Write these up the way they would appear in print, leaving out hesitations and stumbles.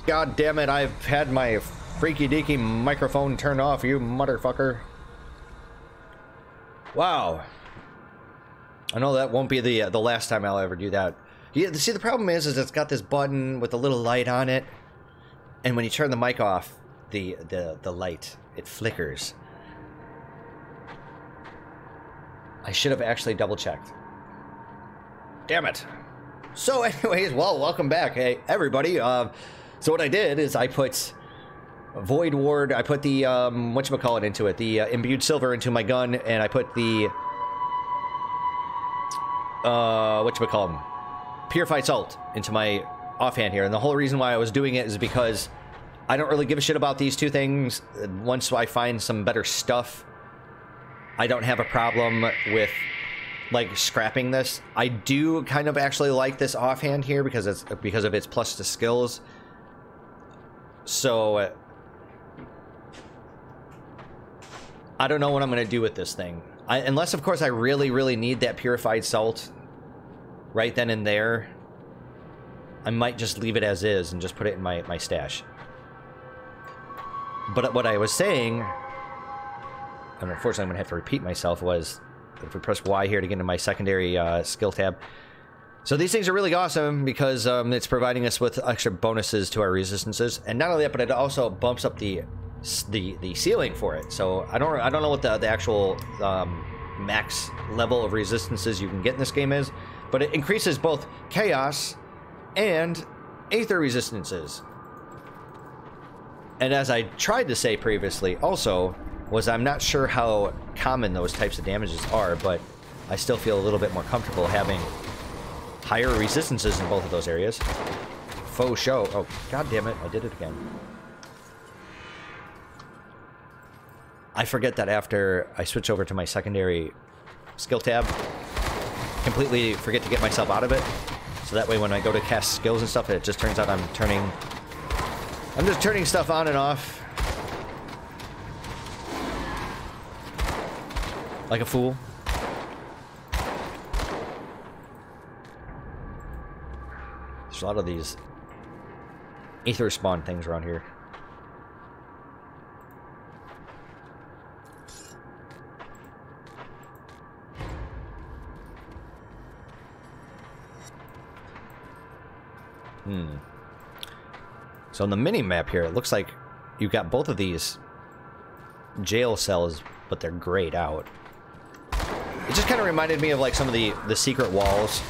God damn it, I've had my freaky deaky microphone turned off, you motherfucker. Wow. I know that won't be the last time I'll ever do that. Yeah, see, the problem is it's got this button with a little light on it, and when you turn the mic off, the light, it flickers. I should have actually double-checked. Damn it. So anyways, well, welcome back. Hey, everybody. So what I did is I put Void Ward, I put the, whatchamacallit into it, the Imbued Silver into my gun, and I put the, whatchamacallit, Purified Salt into my offhand here. And the whole reason why I was doing it is because I don't really give a shit about these two things. Once I find some better stuff, I don't have a problem with, like, scrapping this. I do kind of actually like this offhand here because of its plus to skills. So I don't know what I'm going to do with this thing. Unless, of course, I really, really need that purified salt right then and there. I might just leave it as is and just put it in my stash. But what I was saying, and unfortunately I'm going to have to repeat myself, was if we press Y here to get into my secondary skill tab. So these things are really awesome because it's providing us with extra bonuses to our resistances, and not only that, but it also bumps up the ceiling for it. So I don't know what the actual max level of resistances you can get in this game is, but it increases both chaos and aether resistances. And as I tried to say previously, also was I'm not sure how common those types of damages are, but I still feel a little bit more comfortable having higher resistances in both of those areas. Faux show. Oh, god damn it, I did it again. I forget that after I switch over to my secondary skill tab, completely forget to get myself out of it. So that way when I go to cast skills and stuff, it just turns out I'm just turning stuff on and off like a fool. There's a lot of these ether spawn things around here. So on the mini map here, it looks like you've got both of these jail cells, but they're grayed out. It just kind of reminded me of like some of the secret walls,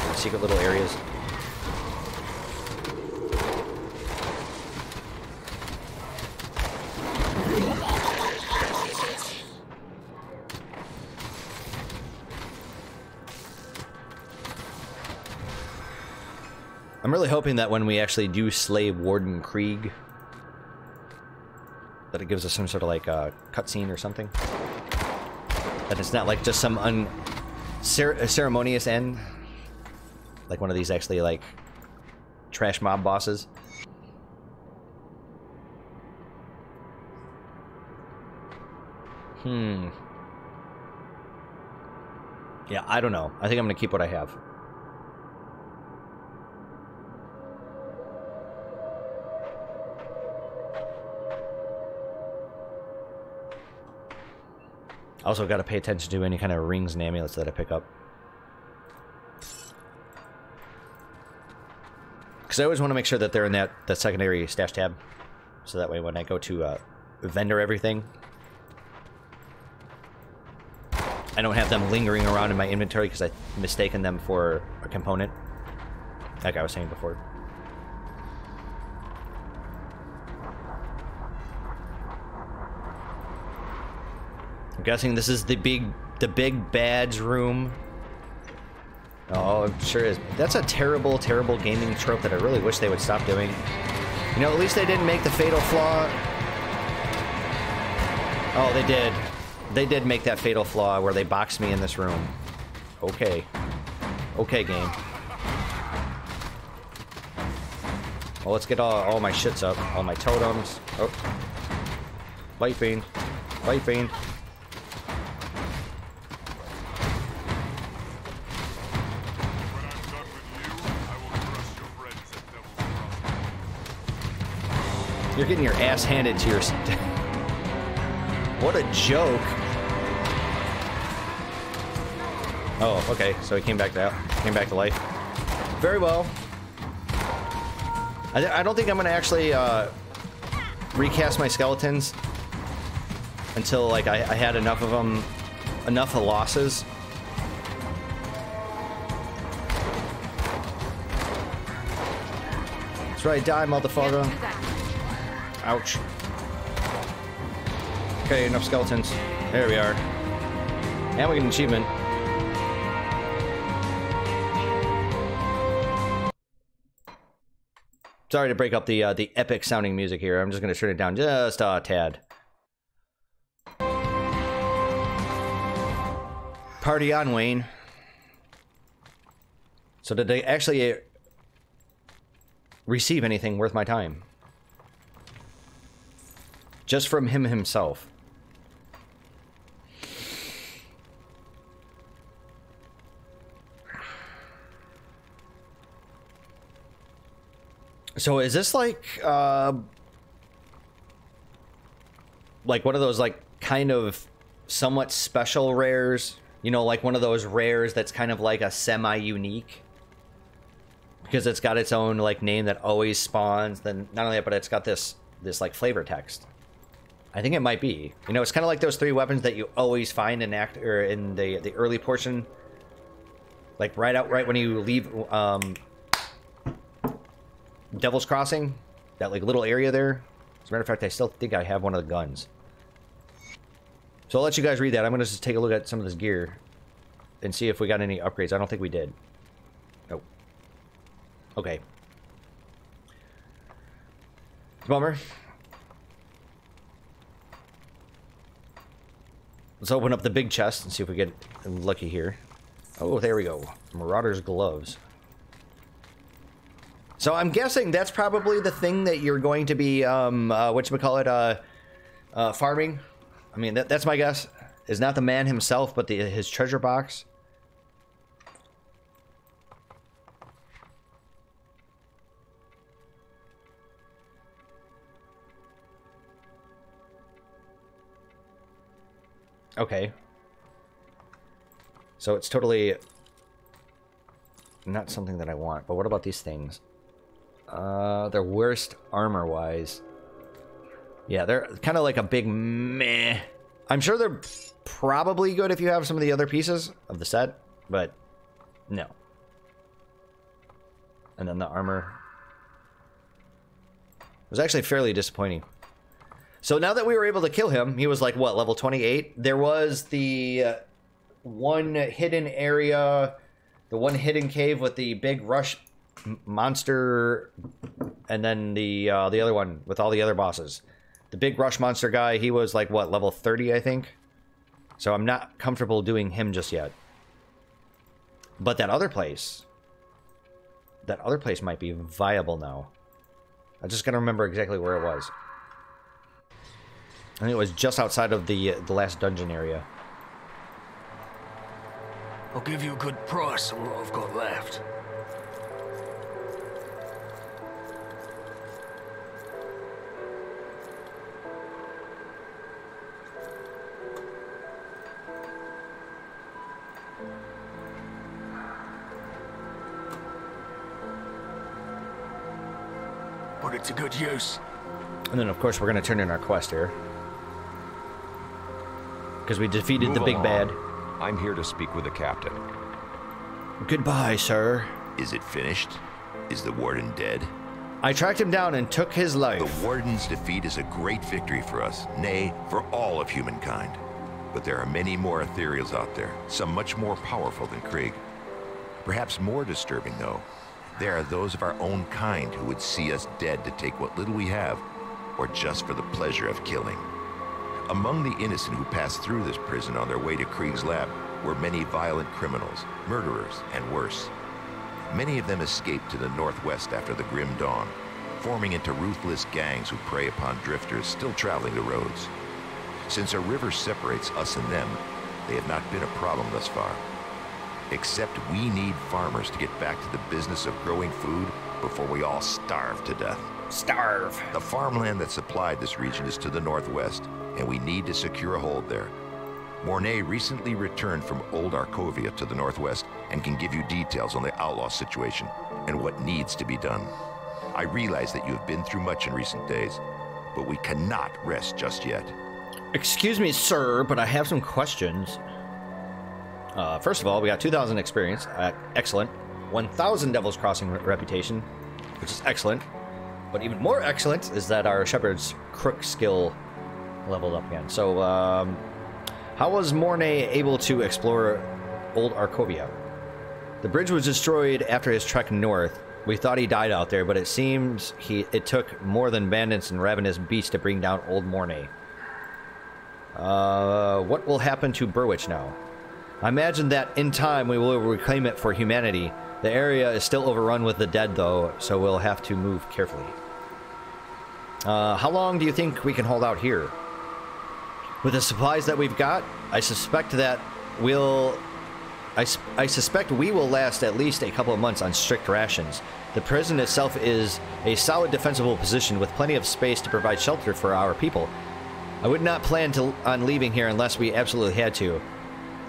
the secret little areas. I'm really hoping that when we actually do slay Warden Krieg, that it gives us some sort of like a cutscene or something. That it's not like just some ceremonious end, like one of these actually like trash mob bosses. Yeah, I don't know. I think I'm gonna keep what I have. Also got to pay attention to any kind of rings and amulets that I pick up. Because I always want to make sure that they're in that secondary stash tab. So that way when I go to vendor everything, I don't have them lingering around in my inventory because I've mistaken them for a component. Like I was saying before. I'm guessing this is the big bad's room. Oh, I'm sure it is. That's a terrible, terrible gaming trope that I really wish they would stop doing. You know, at least they didn't make the fatal flaw. Oh, they did. They did make that fatal flaw where they boxed me in this room. Okay. Okay, game. Well, let's get all my shits up. All my totems. Oh. Light Fiend. Light Fiend. You're getting your ass handed to your... What a joke. Oh, okay. So he came back to life. Very well. I don't think I'm going to actually recast my skeletons until like I had enough of them, enough of losses. That's right, die, motherfucker. Ouch. Okay, enough skeletons. There we are. And we get an achievement. Sorry to break up the epic sounding music here. I'm just going to turn it down just a tad. Party on, Wayne. So did they actually receive anything worth my time? Just from him himself. So is this like one of those like kind of somewhat special rares? You know, like one of those rares that's kind of like a semi-unique? Because it's got its own like name that always spawns. Then not only that, but it's got this like flavor text. I think it might be. You know, it's kind of like those 3 weapons that you always find in in the early portion, like right when you leave Devil's Crossing, that like little area there. As a matter of fact, I still think I have one of the guns. So I'll let you guys read that. I'm gonna just take a look at some of this gear and see if we got any upgrades. I don't think we did. Nope. Okay. Bummer. Let's open up the big chest and see if we get lucky here. Oh, there we go. Marauder's gloves. So I'm guessing that's probably the thing that you're going to be, farming. I mean, that's my guess. is not the man himself, but his treasure box. Okay. So it's totally not something that I want. But what about these things? They're worst armor-wise. Yeah, they're kind of like a big meh. I'm sure they're probably good if you have some of the other pieces of the set, but no. And then the armor was actually fairly disappointing. So now that we were able to kill him, he was like, what, level 28? There was the one hidden area, the one hidden cave with the big rush monster, and then the other one with all the other bosses. The big rush monster guy, he was like, what, level 30, I think? So I'm not comfortable doing him just yet. But that other place might be viable now. I just gotta remember exactly where it was. I think it was just outside of the last dungeon area. I'll give you a good price on what I've got left. Put it to good use. And then, of course, we're going to turn in our quest here. Because we defeated the big bad. I'm here to speak with the captain. Goodbye, sir. Is it finished? Is the warden dead? I tracked him down and took his life. The warden's defeat is a great victory for us, nay, for all of humankind. But there are many more ethereals out there, some much more powerful than Krieg. Perhaps more disturbing, though, there are those of our own kind who would see us dead to take what little we have, or just for the pleasure of killing. Among the innocent who passed through this prison on their way to Krieg's lab were many violent criminals, murderers, and worse. Many of them escaped to the northwest after the grim dawn, forming into ruthless gangs who prey upon drifters still traveling the roads. Since a river separates us and them, they have not been a problem thus far. Except we need farmers to get back to the business of growing food before we all starve to death. Starve. The farmland that supplied this region is to the northwest, and we need to secure a hold there. Mornay recently returned from Old Arkovia to the northwest and can give you details on the outlaw situation and what needs to be done. I realize that you have been through much in recent days, but we cannot rest just yet. Excuse me, sir, but I have some questions. First of all, we got 2,000 experience. Excellent. 1,000 Devil's Crossing reputation, which is excellent. But even more excellent is that our Shepherd's Crook skill leveled up again. So, how was Mornay able to explore Old Arkovia? The bridge was destroyed after his trek north. We thought he died out there, but it seems it took more than bandits and ravenous beasts to bring down Old Mornay. What will happen to Burrwitch now? I imagine that in time we will reclaim it for humanity. The area is still overrun with the dead, though, so we'll have to move carefully. How long do you think we can hold out here? With the supplies that we've got, I suspect that I suspect we will last at least a couple of months on strict rations. The prison itself is a solid defensible position with plenty of space to provide shelter for our people. I would not plan on leaving here unless we absolutely had to.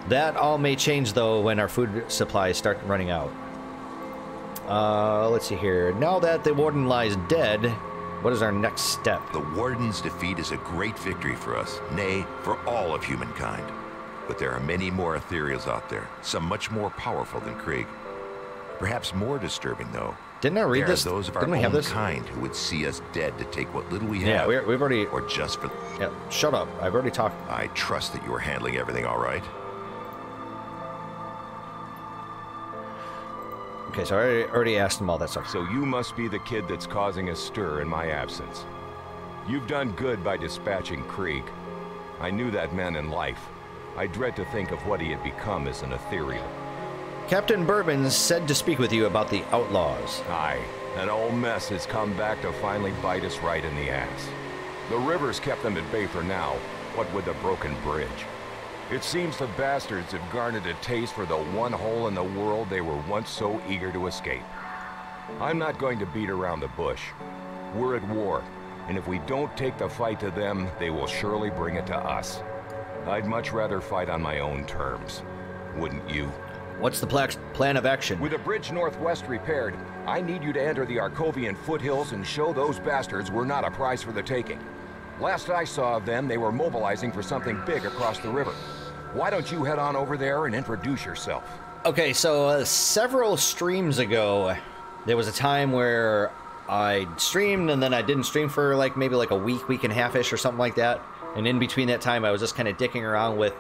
That all may change, though, when our food supplies start running out. Let's see here. Now that the warden lies dead, what is our next step? The warden's defeat is a great victory for us, nay, for all of humankind. But there are many more ethereals out there, some much more powerful than Krieg. Perhaps more disturbing, though. Didn't I read there this? Are those of Didn't our we have own this? kind who would see us dead to take what little we have. Yeah, we've already... Or just for... Yeah, shut up. I've already talked. I trust that you are handling everything all right. Okay, so I already asked him all that stuff. So you must be the kid that's causing a stir in my absence. You've done good by dispatching Krieg. I knew that man in life. I dread to think of what he had become as an ethereal. Captain Bourbon said to speak with you about the outlaws. Aye, that old mess has come back to finally bite us right in the ass. The river's kept them at bay for now, what with the broken bridge. It seems the bastards have garnered a taste for the one hole in the world they were once so eager to escape. I'm not going to beat around the bush. We're at war, and if we don't take the fight to them, they will surely bring it to us. I'd much rather fight on my own terms. Wouldn't you? What's the plan of action? With the bridge northwest repaired, I need you to enter the Arkovian foothills and show those bastards we're not a prize for the taking. Last I saw of them, they were mobilizing for something big across the river. Why don't you head on over there and introduce yourself? Okay, so several streams ago, there was a time where I streamed and then I didn't stream for maybe a week and a half-ish or something like that. And in between that time, I was just kind of dicking around with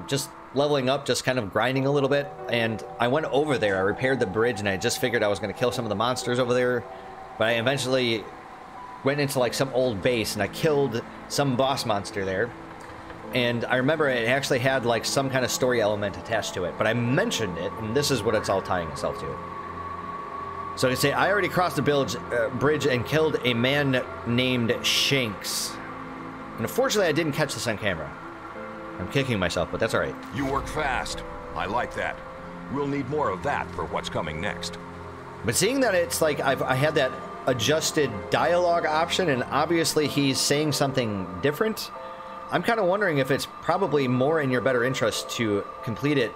just leveling up, just kind of grinding a little bit. And I went over there, I repaired the bridge, and I just figured I was going to kill some of the monsters over there. But I eventually went into some old base and I killed some boss monster there. And I remember it actually had some kind of story element attached to it. But I mentioned it, and this is what it's all tying itself to. So I say, I already crossed the bridge and killed a man named Shanks. And unfortunately, I didn't catch this on camera. I'm kicking myself, but that's all right. You work fast. I like that. We'll need more of that for what's coming next. But seeing that it's I had that adjusted dialogue option, and obviously he's saying something different, I'm kind of wondering if it's probably more in your better interest to complete it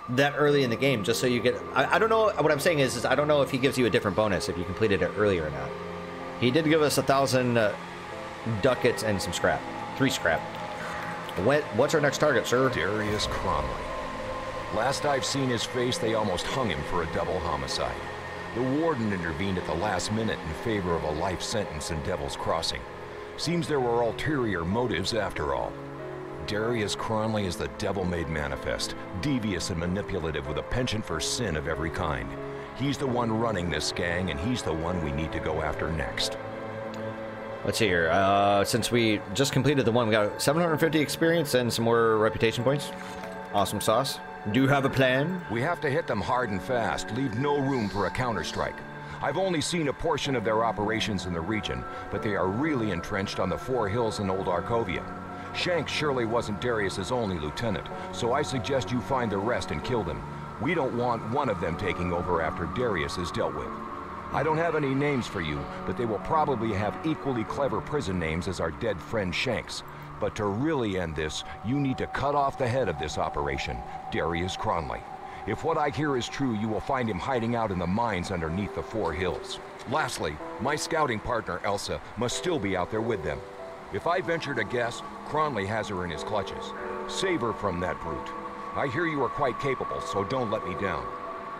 that early in the game, just so you get... I don't know, what I'm saying is I don't know if he gives you a different bonus if you completed it earlier or not. He did give us 1,000 ducats and some scrap. 3 scrap. What's our next target, sir? Darius Cronley. Last I've seen his face, they almost hung him for a double homicide. The warden intervened at the last minute in favor of a life sentence in Devil's Crossing. Seems there were ulterior motives after all. Darius Cronley is the devil-made manifest, devious and manipulative with a penchant for sin of every kind. He's the one running this gang, and he's the one we need to go after next. Let's see here. Since we just completed the one, we got 750 experience and some more reputation points. Awesome sauce. Do you have a plan? We have to hit them hard and fast, leave no room for a counterstrike. I've only seen a portion of their operations in the region, but they are really entrenched on the 4 hills in Old Arkovia. Shanks surely wasn't Darius's only lieutenant, so I suggest you find the rest and kill them. We don't want one of them taking over after Darius is dealt with. I don't have any names for you, but they will probably have equally clever prison names as our dead friend Shanks. But to really end this, you need to cut off the head of this operation, Darius Cronley. If what I hear is true, you will find him hiding out in the mines underneath the 4 hills. Lastly, my scouting partner, Elsa, must still be out there with them. If I venture to guess, Cronley has her in his clutches. Save her from that brute. I hear you are quite capable, so don't let me down.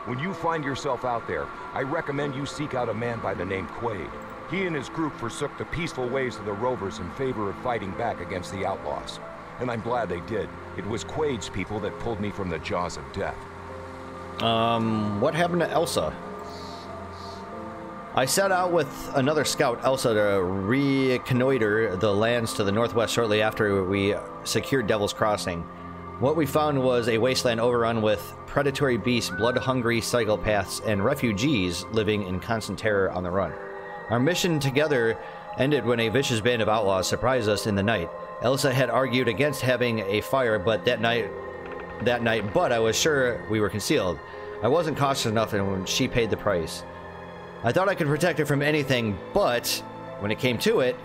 When you find yourself out there, I recommend you seek out a man by the name Quaid. He and his group forsook the peaceful ways of the Rovers in favor of fighting back against the outlaws. And I'm glad they did. It was Quaid's people that pulled me from the jaws of death. What happened to Elsa? I set out with another scout, Elsa, to reconnoiter the lands to the northwest shortly after we secured Devil's Crossing. What we found was a wasteland overrun with predatory beasts, blood-hungry psychopaths, and refugees living in constant terror on the run. Our mission together ended when a vicious band of outlaws surprised us in the night. Elsa had argued against having a fire that night, but I was sure we were concealed. I wasn't cautious enough, and she paid the price. I thought I could protect her from anything, but when it came to it,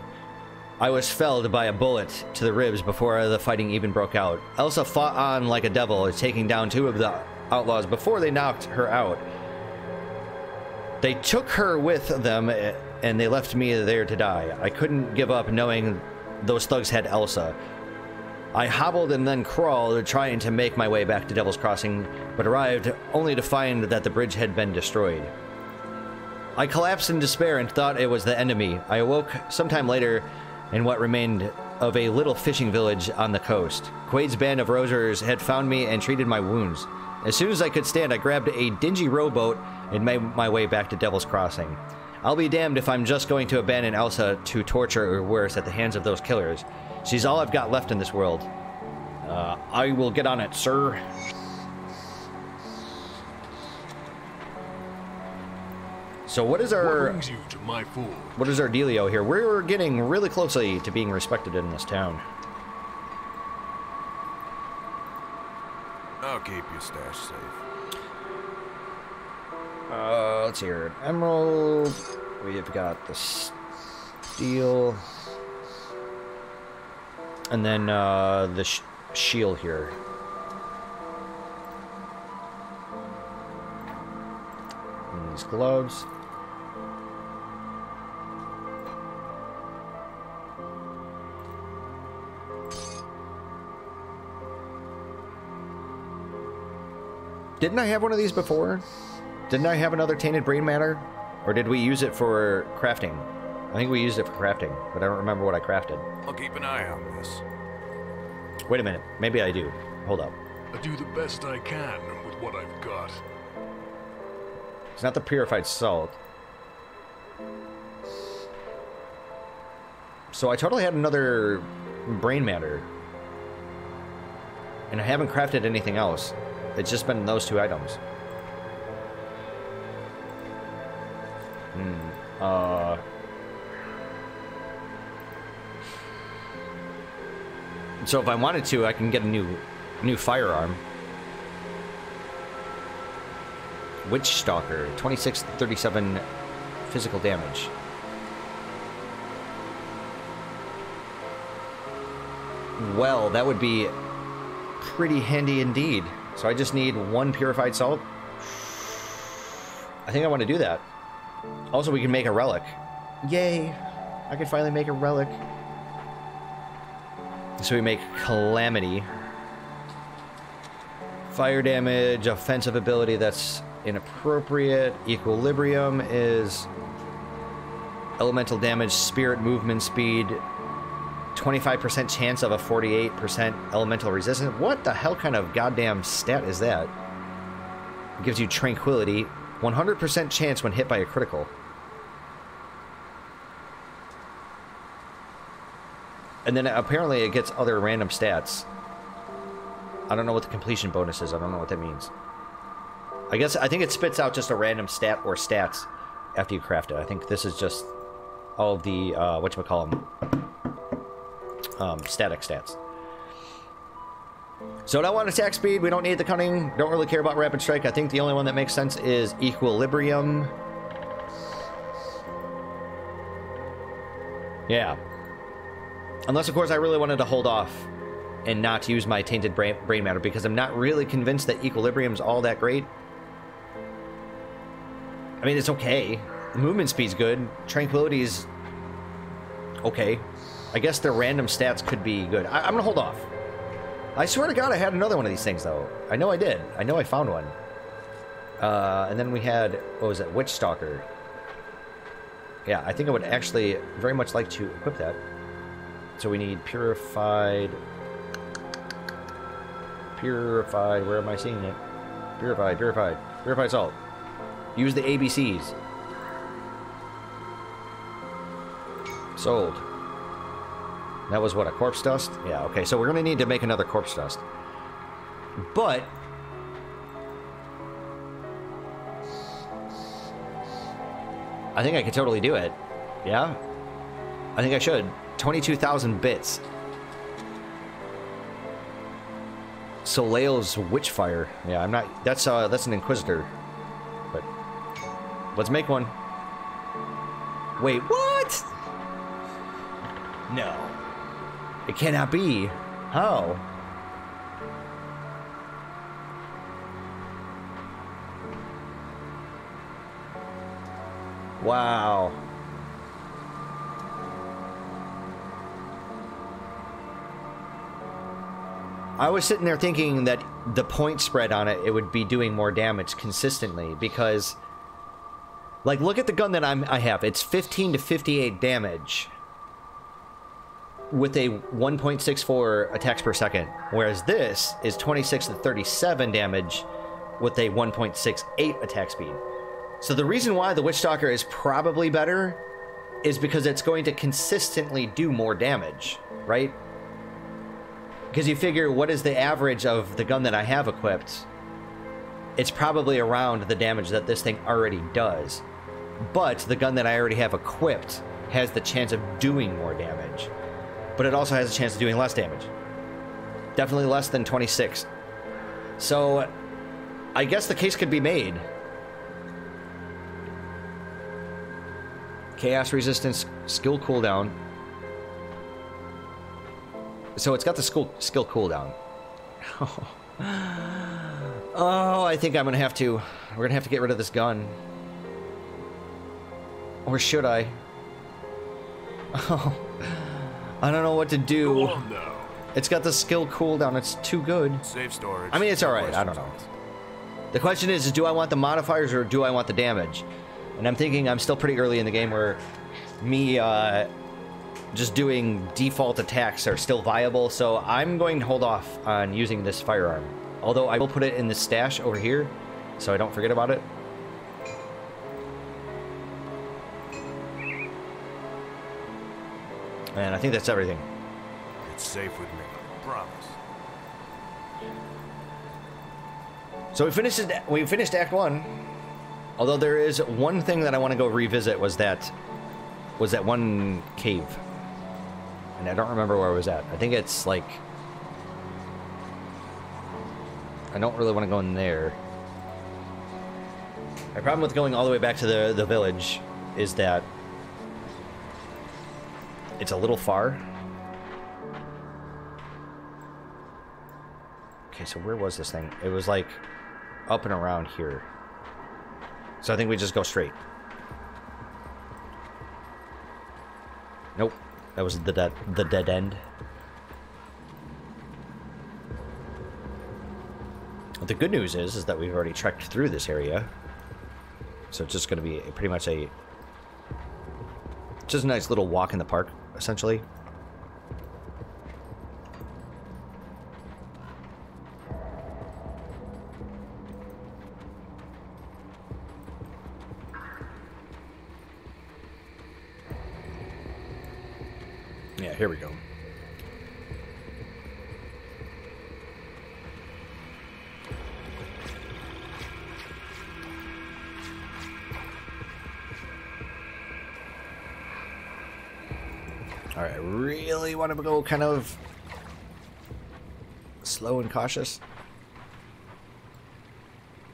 I was felled by a bullet to the ribs before the fighting even broke out. Elsa fought on like a devil, taking down 2 of the outlaws before they knocked her out. They took her with them, and they left me there to die. I couldn't give up knowing those thugs had Elsa. I hobbled and then crawled, trying to make my way back to Devil's Crossing, but arrived only to find that the bridge had been destroyed. I collapsed in despair and thought it was the end of me. I awoke sometime later in what remained of a little fishing village on the coast. Quaid's band of rosers had found me and treated my wounds. As soon as I could stand, I grabbed a dingy rowboat and made my way back to Devil's Crossing. I'll be damned if I'm just going to abandon Elsa to torture or worse at the hands of those killers. She's all I've got left in this world. I will get on it, sir. So what is our... What brings you to my fort? What is our dealio here? We're getting really closely to being respected in this town. keep your stash safe. Let's see here. Emerald. We've got the steel. And then the shield here. And these gloves. Didn't I have one of these before? Didn't I have another tainted brain matter? Or did we use it for crafting? I think we used it for crafting, but I don't remember what I crafted. I'll keep an eye on this. Wait a minute. Maybe I do. Hold up. I do the best I can with what I've got. It's not the purified salt. So I totally had another brain matter. And I haven't crafted anything else. It's just been those two items. So if I wanted to, I can get a new firearm. Witch Stalker, 26-37 physical damage. Well, that would be pretty handy indeed. So I just need one purified salt. I think I want to do that. Also, we can make a relic. Yay! I can finally make a relic. So we make Calamity. Fire damage, offensive ability, that's inappropriate. Equilibrium is elemental damage, spirit movement speed, 25% chance of a 48% elemental resistance. What the hell kind of goddamn stat is that? It gives you tranquility, 100% chance when hit by a critical. And then apparently it gets other random stats. I don't know what the completion bonus is. I don't know what that means. I think it spits out just a random stat or stats after you craft it. I think this is just all of the, whatchamacallem, static stats. So I don't want attack speed. We don't need the cunning. Don't really care about rapid strike. I think the only one that makes sense is equilibrium. Yeah. Unless, of course, I really wanted to hold off and not use my tainted brain matter, because I'm not really convinced that equilibrium's all that great. I mean, it's okay. The movement speed's good. Tranquility's okay. I guess their random stats could be good. I'm gonna hold off. I swear to God I had another one of these things, though. I know I did. I know I found one. And then we had, what was it, Witch Stalker. Yeah, I think I would actually very much like to equip that. So we need purified, where am I seeing it? Purified salt. Use the ABCs. Sold. That was what, a corpse dust? Yeah, okay, so we're gonna need to make another corpse dust. But I think I could totally do it. Yeah? I think I should. 22,000 bits. Soleil's Witchfire. Yeah, I'm not... That's an Inquisitor. But let's make one. Wait, what? No. It cannot be. How? Wow. I was sitting there thinking that the point spread on it, it would be doing more damage consistently, because, like, look at the gun that I have. It's 15 to 58 damage with a 1.64 attacks per second, whereas this is 26 to 37 damage with a 1.68 attack speed. So the reason why the Witch Stalker is probably better is because it's going to consistently do more damage, right? Because you figure, what is the average of the gun that I have equipped? It's probably around the damage that this thing already does. But the gun that I already have equipped has the chance of doing more damage. But it also has a chance of doing less damage. Definitely less than 26. So, I guess the case could be made. Chaos resistance, skill cooldown. So it's got the skill cooldown. Oh, I think I'm gonna have to. We're gonna have to get rid of this gun. Or should I? Oh, I don't know what to do. Go on now. It's got the skill cooldown. It's too good. Safe storage. I mean, it's alright. I don't know. The question is do I want the modifiers or do I want the damage? And I'm thinking I'm still pretty early in the game where me just doing default attacks are still viable, so I'm going to hold off on using this firearm. Although I will put it in the stash over here, so I don't forget about it. And I think that's everything. It's safe with me. Promise. So we finished Act 1. Although there is one thing that I want to go revisit was that one cave. And I don't remember where it was at. I think it's like I don't really want to go in there. My problem with going all the way back to the village is that it's a little far. Okay, so where was this thing? It was like up and around here. So I think we just go straight. Nope. That was the dead end. But the good news is that we've already trekked through this area. So it's just going to be pretty much just a nice little walk in the park, essentially. Yeah, here we go. All right, I really want to go kind of slow and cautious.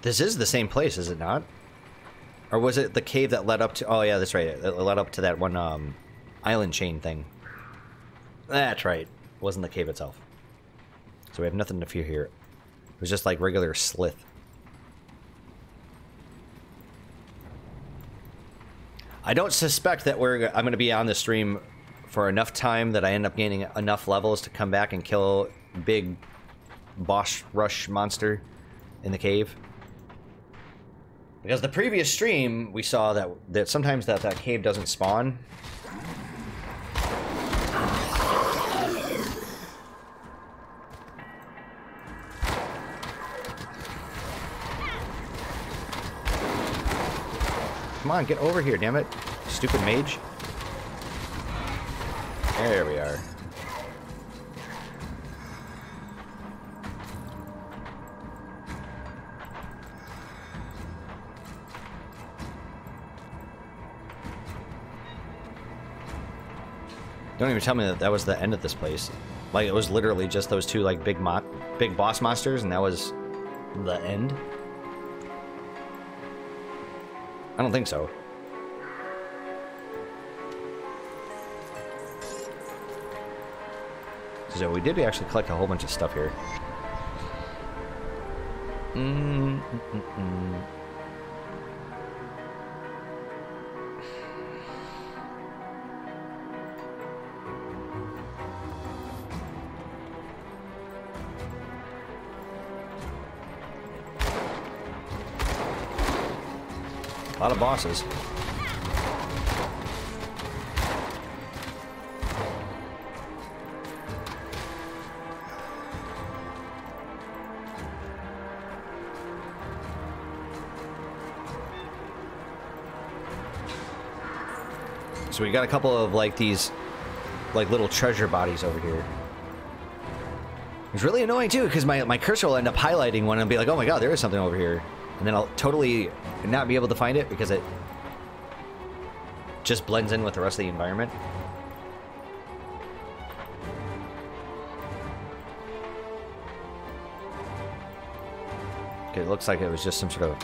This is the same place, is it not? Or was it the cave that led up to... Oh, yeah, that's right. It led up to that one island chain thing. That's right. It wasn't the cave itself. So we have nothing to fear here. It was just like regular slith. I don't suspect that I'm going to be on the stream for enough time that I end up gaining enough levels to come back and kill big boss rush monster in the cave. Because the previous stream, we saw that sometimes that cave doesn't spawn. Come on, get over here, damn it. Stupid mage. There we are. Don't even tell me that was the end of this place. Like, it was literally just those two, like, big boss monsters, and that was the end? I don't think so. So we did actually collect a whole bunch of stuff here. A lot of bosses. So we got a couple of like these like little treasure bodies over here. It's really annoying too because my cursor will end up highlighting one and be like, oh my god, there is something over here. And then I'll totally not be able to find it because it just blends in with the rest of the environment. It looks like it was just some sort of